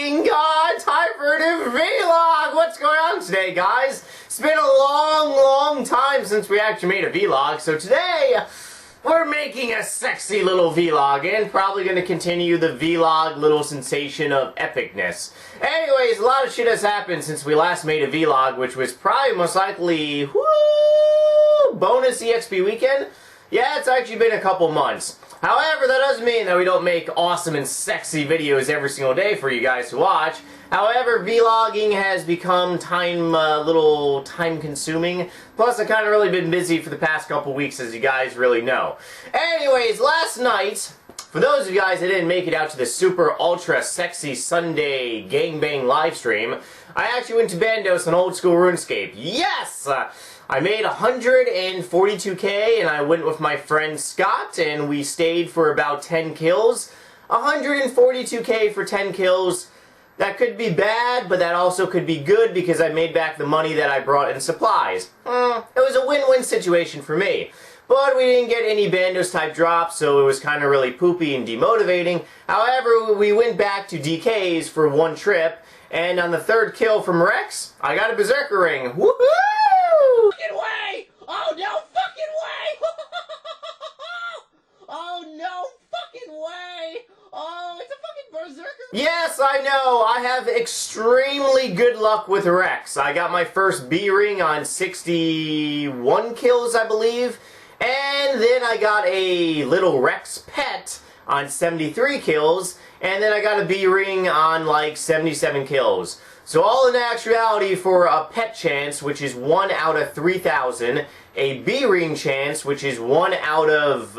fucking god! Time for a new vlog! What's going on today, guys? It's been a long time since we actually made a vlog, so today we're making a sexy little vlog and probably going to continue the vlog little sensation of epicness. Anyways, a lot of shit has happened since we last made a vlog, which was probably most likely, bonus EXP weekend? Yeah, it's actually been a couple months. However, that doesn't mean that we don't make awesome and sexy videos every single day for you guys to watch. However, vlogging has become little time consuming. Plus, I've kind of really been busy for the past couple weeks, as you guys really know. Anyways, last night, for those of you guys that didn't make it out to the super ultra sexy Sunday gangbang live stream, I actually went to Bandos on old school RuneScape. Yes! I made 142k and I went with my friend Scott and we stayed for about 10 kills. 142k for 10 kills. That could be bad, but that also could be good because I made back the money that I brought in supplies. It was a win-win situation for me. But we didn't get any Bandos type drops, so it was kind of really poopy and demotivating. However, we went back to DK's for one trip, and on the third kill from Rex, I got a Berserker ring. Woohoo! Fucking way! Oh, no fucking way! Oh, no fucking way! Oh, it's a fucking Berserker! Yes, I know! I have extremely good luck with Rex. I got my first B ring on 61 kills, I believe. And then I got a little Rex pet on 73 kills. And then I got a B ring on like 77 kills. So all in actuality for a pet chance, which is 1 out of 3,000, a B ring chance, which is 1 out of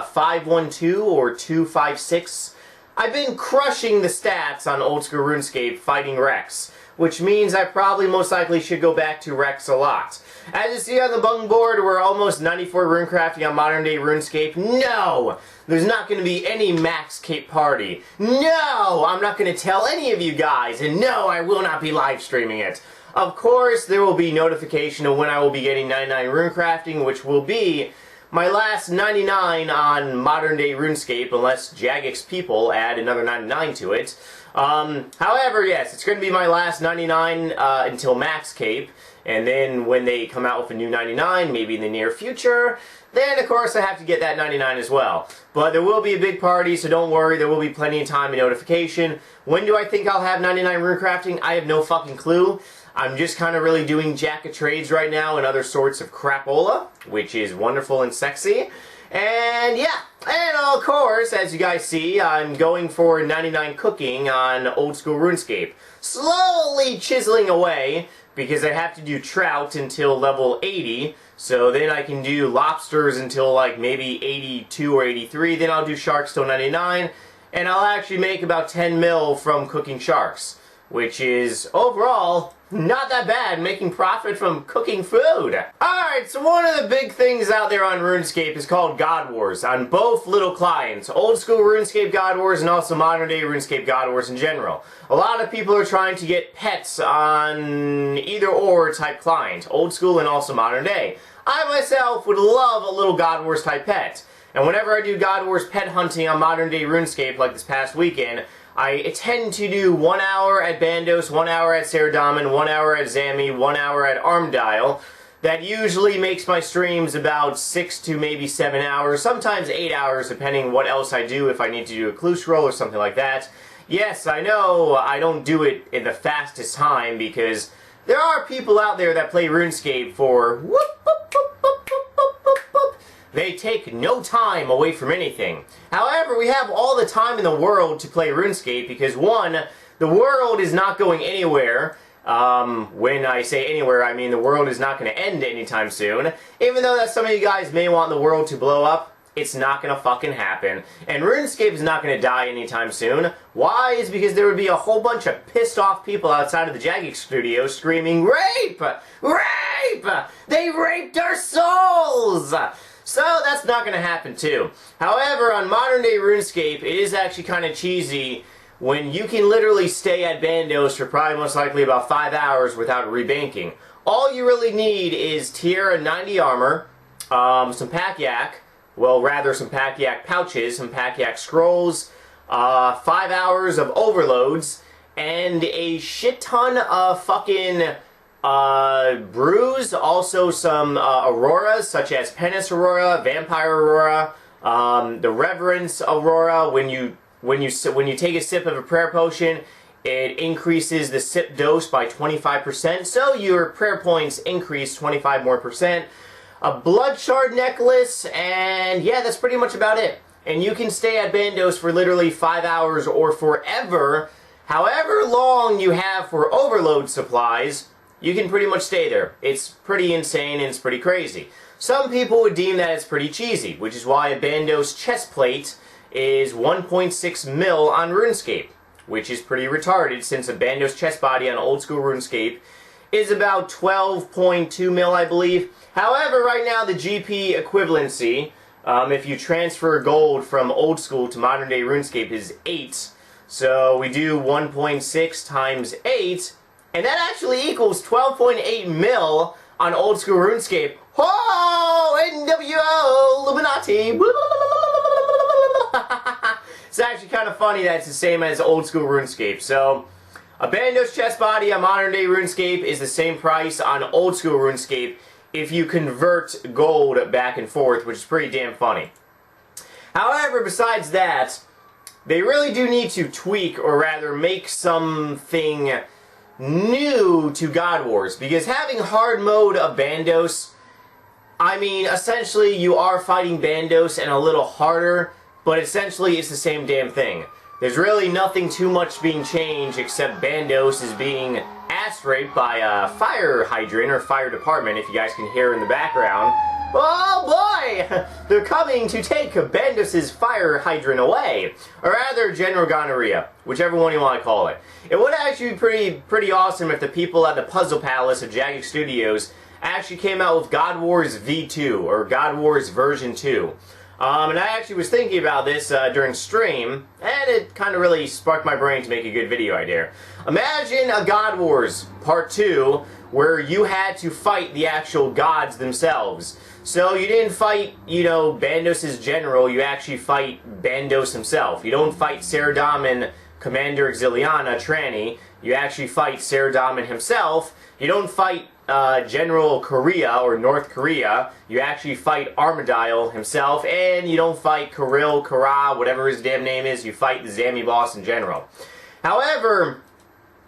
512 or 256. I've been crushing the stats on old school RuneScape fighting Rex, which means I probably most likely should go back to Rex a lot. As you see on the bung board, we're almost 94 runecrafting on modern day RuneScape. No! There's not going to be any max cape party. No! I'm not going to tell any of you guys, and no, I will not be live streaming it. Of course, there will be notification of when I will be getting 99 runecrafting, which will be my last 99 on modern day RuneScape, unless Jagex people add another 99 to it. However, yes, it's going to be my last 99 until max cape, and then when they come out with a new 99, maybe in the near future, then of course I have to get that 99 as well. But there will be a big party, so don't worry, there will be plenty of time and notification. When do I think I'll have 99 runecrafting? I have no fucking clue. I'm just kind of really doing jack of trades right now and other sorts of crapola, which is wonderful and sexy. And yeah, and of course, as you guys see, I'm going for 99 cooking on old school RuneScape. Slowly chiseling away, because I have to do trout until level 80, so then I can do lobsters until like maybe 82 or 83, then I'll do sharks till 99, and I'll actually make about 10 mil from cooking sharks, which is overall not that bad, making profit from cooking food. Alright, so one of the big things out there on RuneScape is called GodWars on both little clients. Old school RuneScape GodWars and also modern day RuneScape GodWars in general. A lot of people are trying to get pets on either or type client. Old school and also modern day. I myself would love a little GodWars type pet. And whenever I do GodWars pet hunting on modern day RuneScape like this past weekend, I tend to do 1 hour at Bandos, 1 hour at Saradomin, 1 hour at Zami, 1 hour at Armdial. That usually makes my streams about 6 to maybe 7 hours, sometimes 8 hours, depending what else I do, if I need to do a clue scroll or something like that. Yes, I know I don't do it in the fastest time because there are people out there that play RuneScape for whoop, whoop, whoop, whoop, whoop, whoop, whoop, whoop. They take no time away from anything. However, we have all the time in the world to play RuneScape because, one, the world is not going anywhere. When I say anywhere, I mean the world is not going to end anytime soon. Even though that some of you guys may want the world to blow up, it's not going to fucking happen. And RuneScape is not going to die anytime soon. Why? Is because there would be a whole bunch of pissed off people outside of the Jagex studio screaming, "Rape! Rape! They raped our souls!" So that's not going to happen too. However, on modern day RuneScape, it is actually kind of cheesy when you can literally stay at Bandos for probably most likely about 5 hours without rebanking. All you really need is Tier 90 armor, some pack yak, well rather some pack yak pouches, some pack yak scrolls, 5 hours of overloads, and a shit ton of fucking brews, also some auroras, such as Penis Aurora, Vampire Aurora, the Reverence Aurora. When you take a sip of a prayer potion, it increases the sip dose by 25%, so your prayer points increase 25 more %. A blood shard necklace, and yeah, that's pretty much about it. And you can stay at Bandos for literally 5 hours or forever. However long you have for overload supplies, you can pretty much stay there. It's pretty insane and it's pretty crazy. Some people would deem that it's pretty cheesy, which is why a Bandos chest plate is 1.6 mil on RuneScape, which is pretty retarded since a Bandos chest body on old school RuneScape is about 12.2 mil, I believe. However, right now the GP equivalency, if you transfer gold from old school to modern day RuneScape, is 8. So we do 1.6 times 8, and that actually equals 12.8 mil on old school RuneScape. Oh, NWO, Illuminati. It's actually kind of funny that it's the same as old school RuneScape. So, a Bandos chest body on modern day RuneScape is the same price on old school RuneScape if you convert gold back and forth, which is pretty damn funny. However, besides that, they really do need to tweak, or rather make something new to GodWars, because having hard mode of Bandos, I mean, essentially you are fighting Bandos and a little harder, but essentially it's the same damn thing. There's really nothing too much being changed except Bandos is being ass raped by a fire hydrant or fire department, if you guys can hear in the background. Oh boy! They're coming to take Bandos' fire hydrant away. Or rather, General Gonorrhea, whichever one you want to call it. It would actually be pretty awesome if the people at the Puzzle Palace of Jagex Studios actually came out with GodWars V2, or GodWars version 2. And I actually was thinking about this during stream, and it kind of really sparked my brain to make a good video idea. Imagine a GodWars Part 2 where you had to fight the actual gods themselves. So you didn't fight, you know, Bandos' general, you actually fight Bandos himself. You don't fight Saradomin, Commander Exiliana, Tranny, you actually fight Saradomin himself. You don't fight General Korea, or North Korea, you actually fight Armadile himself, and you don't fight Kirill, Kara, whatever his damn name is, you fight the Zami boss in general. However,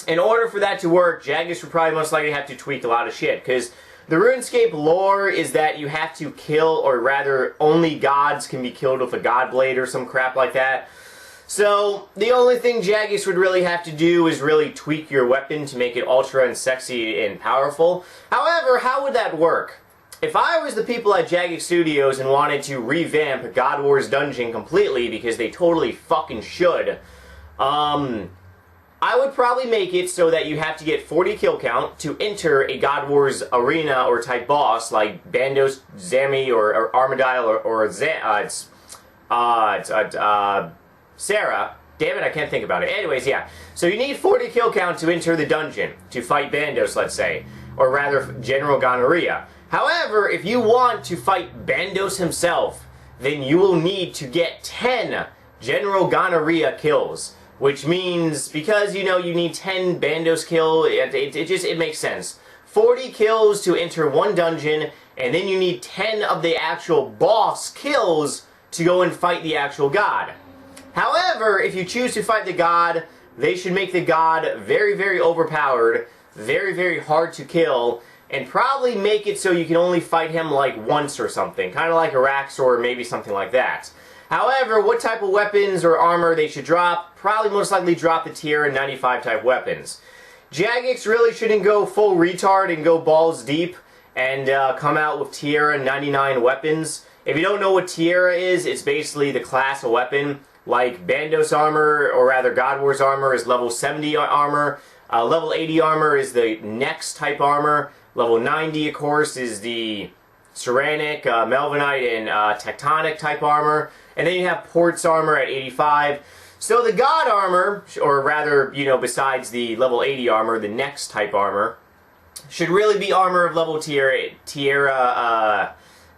in order for that to work, Jagex would probably most likely have to tweak a lot of shit, because the RuneScape lore is that you have to kill, or rather, only gods can be killed with a god blade or some crap like that. So, the only thing Jagex would really have to do is really tweak your weapon to make it ultra and sexy and powerful. However, how would that work? If I was the people at Jagex Studios and wanted to revamp GodWars Dungeon completely, because they totally fucking should, I would probably make it so that you have to get 40 kill count to enter a GodWars arena or type boss like Bandos, Zami, or Armadile, or Sarah. Damn it, I can't think about it. Anyways, yeah. So you need 40 kill count to enter the dungeon, to fight Bandos, let's say. Or rather, General Gonorrhea. However, if you want to fight Bandos himself, then you will need to get 10 General Gonorrhea kills. Which means, because, you know, you need 10 Bandos kill, it makes sense. 40 kills to enter one dungeon, and then you need 10 of the actual boss kills to go and fight the actual god. However, if you choose to fight the god, they should make the god very, very overpowered, very, very hard to kill, and probably make it so you can only fight him like once or something, kind of like Arax or maybe something like that. However, what type of weapons or armor they should drop, probably most likely drop the Tiara 95 type weapons. Jagex really shouldn't go full retard and go balls deep and come out with Tiara 99 weapons. If you don't know what Tiara is, it's basically the class of weapon. Like Bandos armor, or rather GodWars armor, is level 70 armor. Level 80 armor is the next type armor. Level 90, of course, is the Ceranic, Melvinite, and Tectonic type armor. And then you have Port's armor at 85. So the God armor, or rather, you know, besides the level 80 armor, the next type armor, should really be armor of level Tiara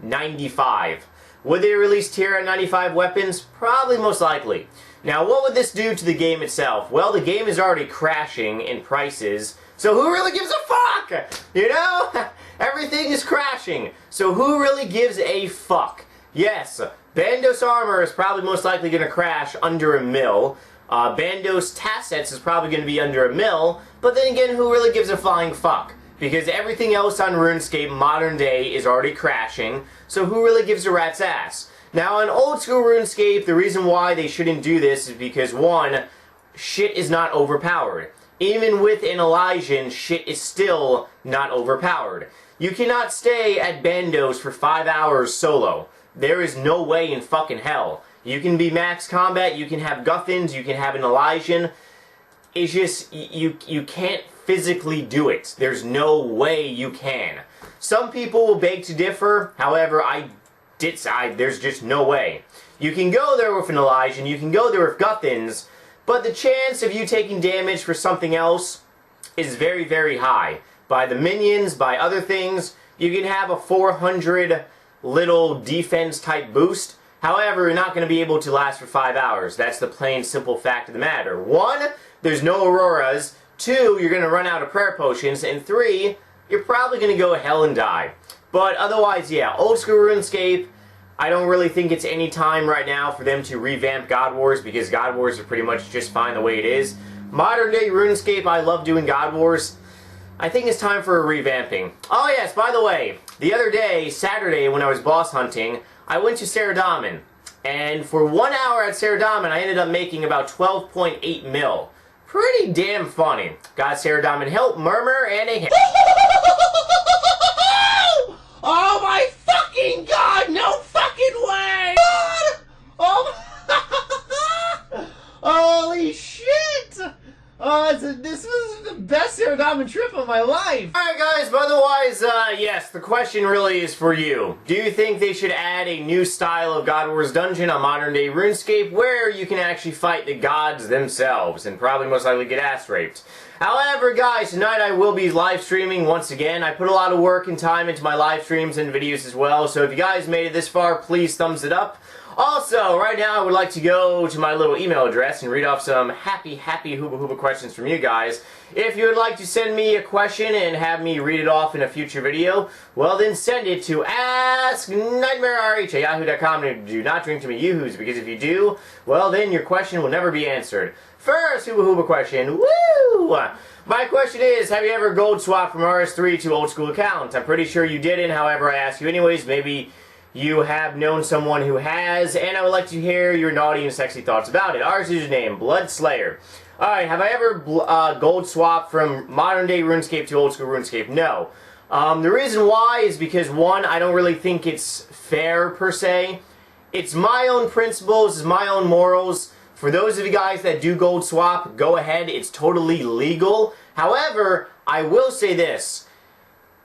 95. Would they release Tiara 95 weapons? Probably most likely. Now, what would this do to the game itself? Well, the game is already crashing in prices, so who really gives a fuck? You know? Everything is crashing, so who really gives a fuck? Yes, Bandos Armor is probably most likely going to crash under $1 mil. Bandos Tassets is probably going to be under $1 mil, but then again, who really gives a flying fuck? Because everything else on RuneScape modern day is already crashing, so who really gives a rat's ass? Now, on old school RuneScape, the reason why they shouldn't do this is because, one, shit is not overpowered. Even with an Elysian, shit is still not overpowered. You cannot stay at Bandos for 5 hours solo. There is no way in fucking hell. You can be max combat, you can have Guthins, you can have an Elysian. It's just, you can't physically do it. There's no way you can. Some people will beg to differ, however, there's just no way. You can go there with an Elysian, you can go there with Guthins, but the chance of you taking damage for something else is very, very high. By the minions, by other things, you can have a 400 little defense type boost. However, you're not going to be able to last for 5 hours. That's the plain simple fact of the matter. 1, there's no auroras. 2, you're going to run out of prayer potions. And 3, you're probably going to go hell and die. But otherwise, yeah, old school RuneScape, I don't really think it's any time right now for them to revamp GodWars, because GodWars are pretty much just fine the way it is. Modern day RuneScape, I love doing GodWars. I think it's time for a revamping. Oh yes, by the way, the other day, Saturday, when I was boss hunting, I went to Saradaman, and for 1 hour at Saradaman, I ended up making about 12.8 mil. Pretty damn funny. Got Saradaman help, murmur, and a hit. Oh my fucking god, no fucking way! God! Oh, holy shit! Oh, this was the best Saradaman trip of my life! Alright guys, but otherwise, yes, the question really is for you. Do you think they should add a new style of GodWars dungeon on modern day RuneScape where you can actually fight the gods themselves and probably most likely get ass raped? However, guys, tonight I will be live streaming once again. I put a lot of work and time into my live streams and videos as well, so if you guys made it this far, please thumbs it up. Also, right now I would like to go to my little email address and read off some happy Hooba Hooba questions from you guys. If you would like to send me a question and have me read it off in a future video, well then send it to AskNightmareRH at yahoo.com, and do not drink too many yoo-hoos, because if you do, well then your question will never be answered. First Hooba Hooba question, woo! My question is, have you ever gold swapped from RS3 to old school account? I'm pretty sure you didn't, however I ask you anyways, maybe you have known someone who has, and I would like to hear your naughty and sexy thoughts about it. Our username, Bloodslayer. Alright, have I ever gold swapped from modern day RuneScape to old school RuneScape? No. The reason why is because, one, I don't really think it's fair per se. It's my own principles, it's my own morals. For those of you guys that do gold swap, go ahead, it's totally legal. However, I will say this.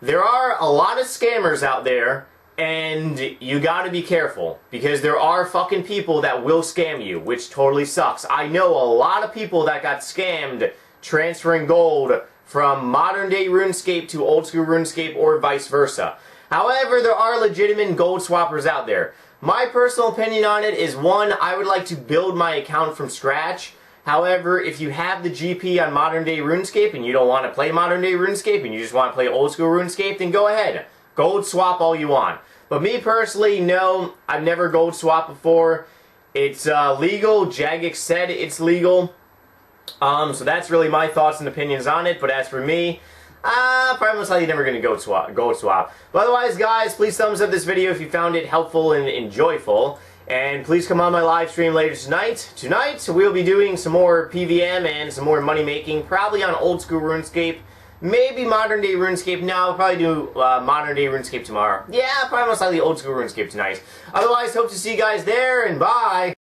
There are a lot of scammers out there, and you gotta be careful, because there are fucking people that will scam you, which totally sucks. I know a lot of people that got scammed transferring gold from modern day RuneScape to old school RuneScape or vice versa. However, there are legitimate gold swappers out there. My personal opinion on it is, one, I would like to build my account from scratch. However, if you have the GP on modern day RuneScape and you don't want to play modern day RuneScape and you just want to play old school RuneScape, then go ahead. Gold swap all you want. But me personally, no, I've never gold swapped before. It's legal. Jagex said it's legal. So that's really my thoughts and opinions on it. But as for me, probably most likely never going to gold swap. But otherwise, guys, please thumbs up this video if you found it helpful and enjoyable. And please come on my live stream later tonight. Tonight, we'll be doing some more PVM and some more money making, probably on old school RuneScape. Maybe modern day RuneScape. No, I'll probably do modern day RuneScape tomorrow. Yeah, probably most likely old school RuneScape tonight. Otherwise, hope to see you guys there, and bye!